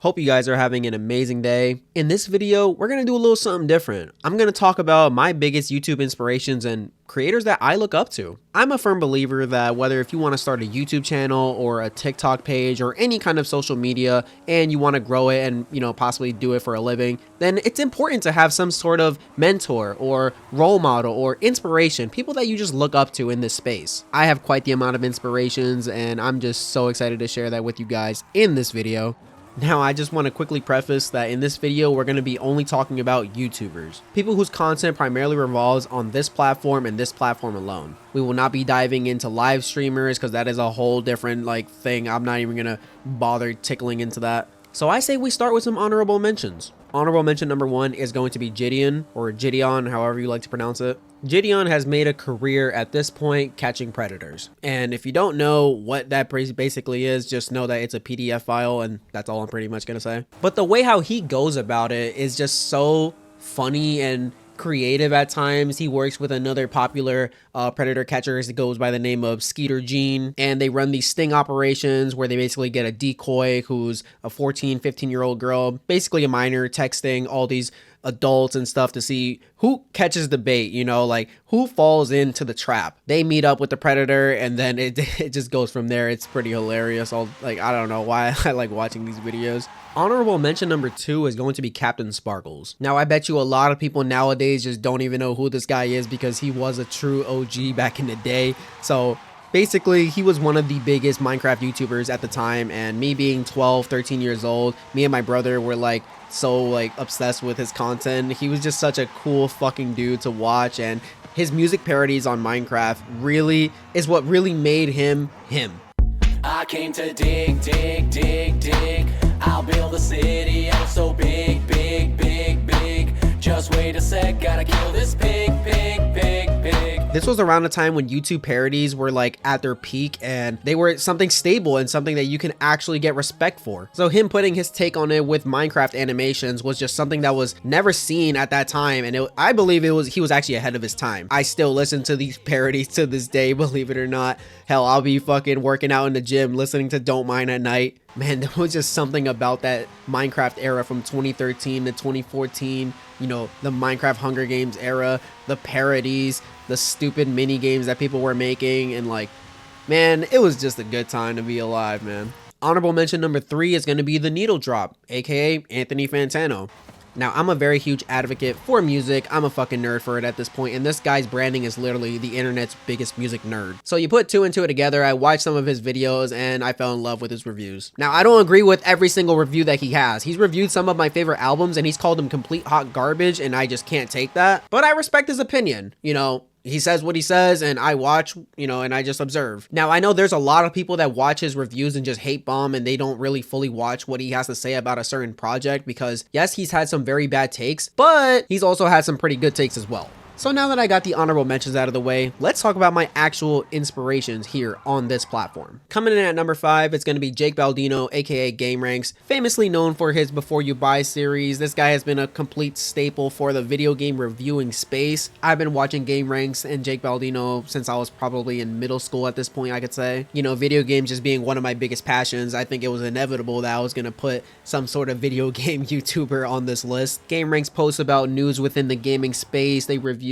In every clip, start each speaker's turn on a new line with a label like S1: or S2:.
S1: Hope you guys are having an amazing day. In this video, we're going to do a little something different. I'm going to talk about my biggest YouTube inspirations and creators that I look up to. I'm a firm believer that whether if you want to start a YouTube channel or a TikTok page or any kind of social media and you want to grow it and, possibly do it for a living, then it's important to have some sort of mentor or role model or inspiration, people that you just look up to in this space. I have quite the amount of inspirations and I'm just so excited to share that with you guys in this video. Now, I just want to quickly preface that in this video, we're going to be only talking about YouTubers, people whose content primarily revolves on this platform and this platform alone. We will not be diving into live streamers because that is a whole different thing. I'm not even going to bother tickling into that. So I say we start with some honorable mentions. Honorable mention number 1 is going to be Gideon, or Gideon, however you like to pronounce it. Gideon has made a career at this point catching predators. And if you don't know what that basically is, just know that it's a PDF file, and that's all I'm pretty much going to say. But the way how he goes about it is just so funny and creative at times. He works with another popular predator catcher that goes by the name of Skeeter Gene, and they run these sting operations where they basically get a decoy who's a 15-year-old girl, basically a minor, texting all these adults and stuff to see who catches the bait, who falls into the trap. They meet up with the predator and then it just goes from there. It's pretty hilarious. I don't know why I like watching these videos. Honorable mention number 2 is going to be Captain Sparkles. Now, I bet you a lot of people nowadays just don't even know who this guy is because he was a true OG back in the day. So basically, he was one of the biggest Minecraft YouTubers at the time, and me being 12, 13 years old, me and my brother were so obsessed with his content. He was just such a cool fucking dude to watch, and his music parodies on Minecraft really is what really made him him.
S2: I came to dig, dig, dig, dig. I'll build a city out so big, big, big, big. Just wait a sec, gotta kill this pig, pig, pig, pig.
S1: This was around a time when YouTube parodies were at their peak and they were something stable and something that you can actually get respect for. So him putting his take on it with Minecraft animations was just something that was never seen at that time, and I believe he was actually ahead of his time. I still listen to these parodies to this day, believe it or not. Hell, I'll be fucking working out in the gym listening to Don't Mind at Night. Man, there was just something about that Minecraft era from 2013 to 2014, the Minecraft Hunger Games era, the parodies, the stupid mini games that people were making, and man, it was just a good time to be alive, man. Honorable mention number 3 is going to be the Needle Drop, aka Anthony Fantano. Now, I'm a very huge advocate for music. I'm a fucking nerd for it at this point, and this guy's branding is literally the internet's biggest music nerd. So you put 2 and 2 together, I watched some of his videos, and I fell in love with his reviews. Now, I don't agree with every single review that he has. He's reviewed some of my favorite albums, and he's called them complete hot garbage, and I just can't take that. But I respect his opinion, He says what he says, and I watch, and I just observe. Now, I know there's a lot of people that watch his reviews and just hate bomb, and they don't really fully watch what he has to say about a certain project because, yes, he's had some very bad takes, but he's also had some pretty good takes as well. So now that I got the honorable mentions out of the way, let's talk about my actual inspirations here on this platform. Coming in at number 5, it's going to be Jake Baldino, aka Game Ranks, famously known for his Before You Buy series. This guy has been a complete staple for the video game reviewing space. I've been watching Game Ranks and Jake Baldino since I was probably in middle school at this point, I could say. Video games just being one of my biggest passions, I think it was inevitable that I was going to put some sort of video game YouTuber on this list. Game Ranks posts about news within the gaming space. They review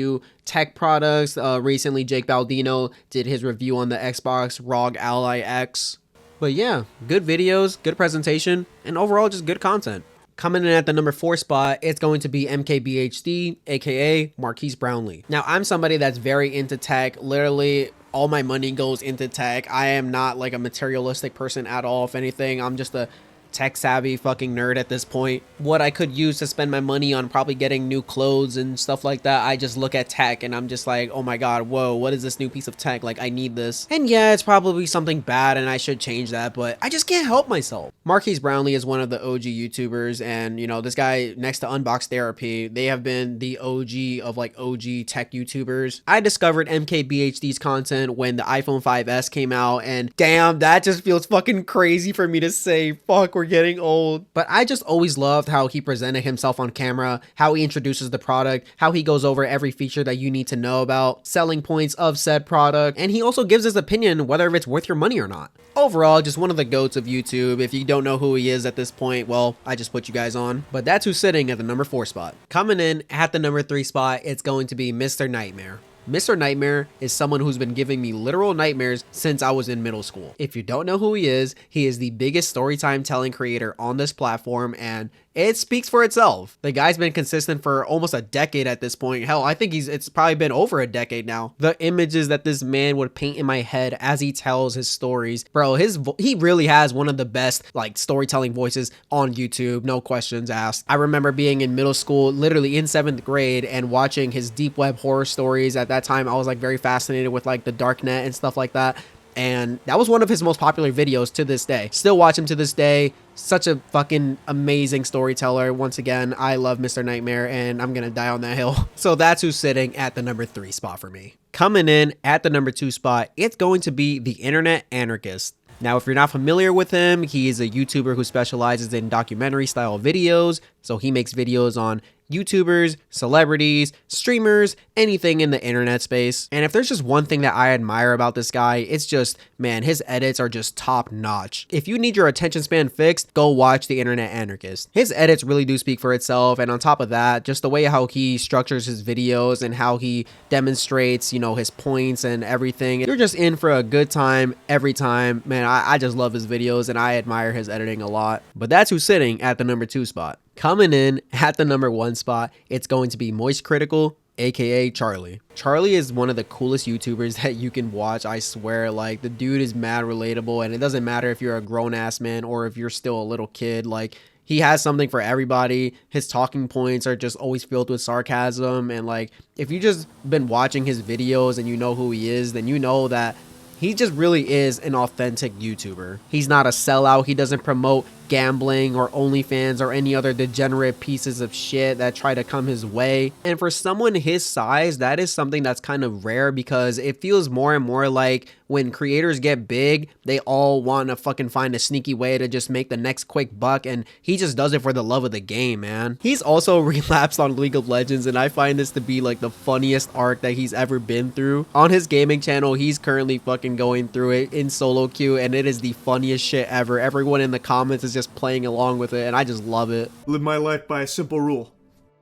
S1: tech products. Recently, Jake Baldino did his review on the Xbox ROG Ally X. But yeah, good videos, good presentation, and overall just good content. Coming in at the number 4 spot, it's going to be MKBHD, aka Marquise Brownlee. Now, I'm somebody that's very into tech. Literally, all my money goes into tech. I am not a materialistic person at all. If anything, I'm just a tech savvy fucking nerd at this point. What I could use to spend my money on probably getting new clothes and stuff like that, I just look at tech and I'm just like, oh my god, whoa, what is this new piece of tech? I need this. And yeah, it's probably something bad and I should change that, but I just can't help myself. Marquise Brownlee is one of the OG YouTubers, and this guy next to Unbox Therapy, they have been the OG of OG tech YouTubers. I discovered MKBHD's content when the iPhone 5S came out, and damn, that just feels fucking crazy for me to say. Fuck, we're we're getting old. But I just always loved how he presented himself on camera, how he introduces the product, how he goes over every feature that you need to know about, selling points of said product, and he also gives his opinion whether it's worth your money or not. Overall, just one of the goats of YouTube. If you don't know who he is at this point, well, I just put you guys on. But that's who's sitting at the number 4 spot. Coming in at the number 3 spot, it's going to be Mr. Nightmare. Mr. Nightmare is someone who's been giving me literal nightmares since I was in middle school. If you don't know who he is the biggest storytime telling creator on this platform, and it speaks for itself. The guy's been consistent for almost a decade at this point. Hell, I think it's probably been over a decade now. The images that this man would paint in my head as he tells his stories, bro, he really has one of the best like storytelling voices on YouTube, no questions asked. I remember being in middle school, literally in 7th grade, and watching his deep web horror stories. At that time, I was like very fascinated with like the dark net and stuff like that. And that was one of his most popular videos to this day. Still watch him to this day. Such a fucking amazing storyteller. Once again, I love Mr. Nightmare, and I'm gonna die on that hill. So that's who's sitting at the number 3 spot for me. Coming in at the number 2 spot, it's going to be the Internet Anarchist. Now, if you're not familiar with him, he is a YouTuber who specializes in documentary style videos. So he makes videos on YouTubers, celebrities, streamers, anything in the internet space. And if there's just one thing that I admire about this guy, it's just, man, his edits are just top notch. If you need your attention span fixed, go watch The Internet Anarchist. His edits really do speak for itself. And on top of that, just the way how he structures his videos and how he demonstrates, you know, his points and everything. You're just in for a good time every time. Man, I just love his videos and I admire his editing a lot. But that's who's sitting at the number 2 spot. Coming in at the number 1 spot, it's going to be Moist Critical, aka Charlie. Charlie is one of the coolest YouTubers that you can watch, I swear. Like, the dude is mad relatable, and it doesn't matter if you're a grown-ass man or if you're still a little kid. Like, he has something for everybody. His talking points are just always filled with sarcasm, and like, if you just been watching his videos and you know who he is, then you know that he just really is an authentic YouTuber. He's not a sellout. He doesn't promote gambling or OnlyFans or any other degenerate pieces of shit that try to come his way. And for someone his size, that is something that's kind of rare, because it feels more and more like when creators get big, they all want to fucking find a sneaky way to just make the next quick buck, and he just does it for the love of the game, man. He's also relapsed on League of Legends, and I find this to be like the funniest arc that he's ever been through. On his gaming channel, he's currently fucking going through it in solo queue, and it is the funniest shit ever. Everyone in the comments is just playing along with it, and I just love it.
S3: Live my life by a simple rule.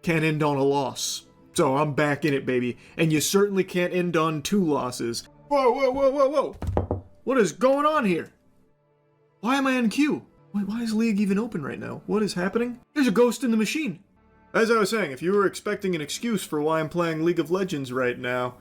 S3: Can't end on a loss. So I'm back in it, baby. And you certainly can't end on 2 losses. Whoa, whoa, whoa, whoa, whoa. What is going on here? Why am I in queue? Why is League even open right now? What is happening? There's a ghost in the machine. As I was saying, if you were expecting an excuse for why I'm playing League of Legends right now,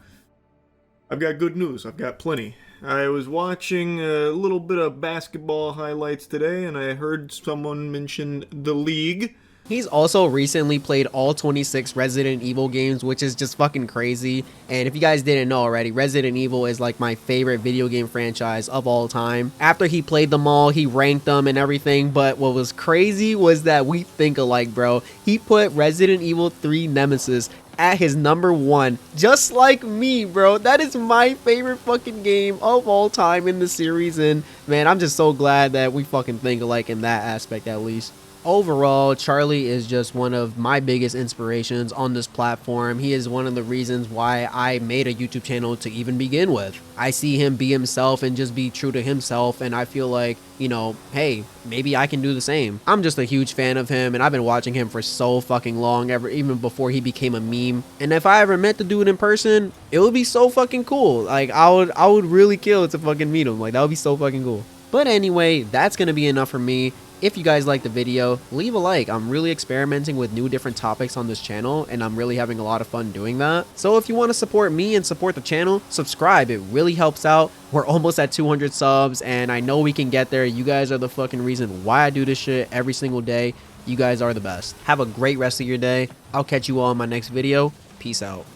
S3: I've got good news. I've got plenty. I was watching a little bit of basketball highlights today, and I heard someone mention the League.
S1: He's also recently played all 26 Resident Evil games, which is just fucking crazy. And if you guys didn't know already, Resident Evil is like my favorite video game franchise of all time. After he played them all, he ranked them and everything. But what was crazy was that we think alike, bro. He put Resident Evil 3 Nemesis at his number 1, just like me, bro. That is my favorite fucking game of all time in the series, and man, I'm just so glad that we fucking think alike in that aspect, at least. Overall, Charlie is just one of my biggest inspirations on this platform. He is one of the reasons why I made a YouTube channel to even begin with. I see him be himself and just be true to himself, and I feel like, you know, hey, maybe I can do the same. I'm just a huge fan of him, and I've been watching him for so fucking long, even before he became a meme. And if I ever met the dude in person, it would be so fucking cool. Like, I would really kill to fucking meet him. Like, that would be so fucking cool. But anyway, that's gonna be enough for me. If you guys liked the video, leave a like. I'm really experimenting with new different topics on this channel, and I'm really having a lot of fun doing that. So if you want to support me and support the channel, subscribe. It really helps out. We're almost at 200 subs, and I know we can get there. You guys are the fucking reason why I do this shit every single day. You guys are the best. Have a great rest of your day. I'll catch you all in my next video. Peace out.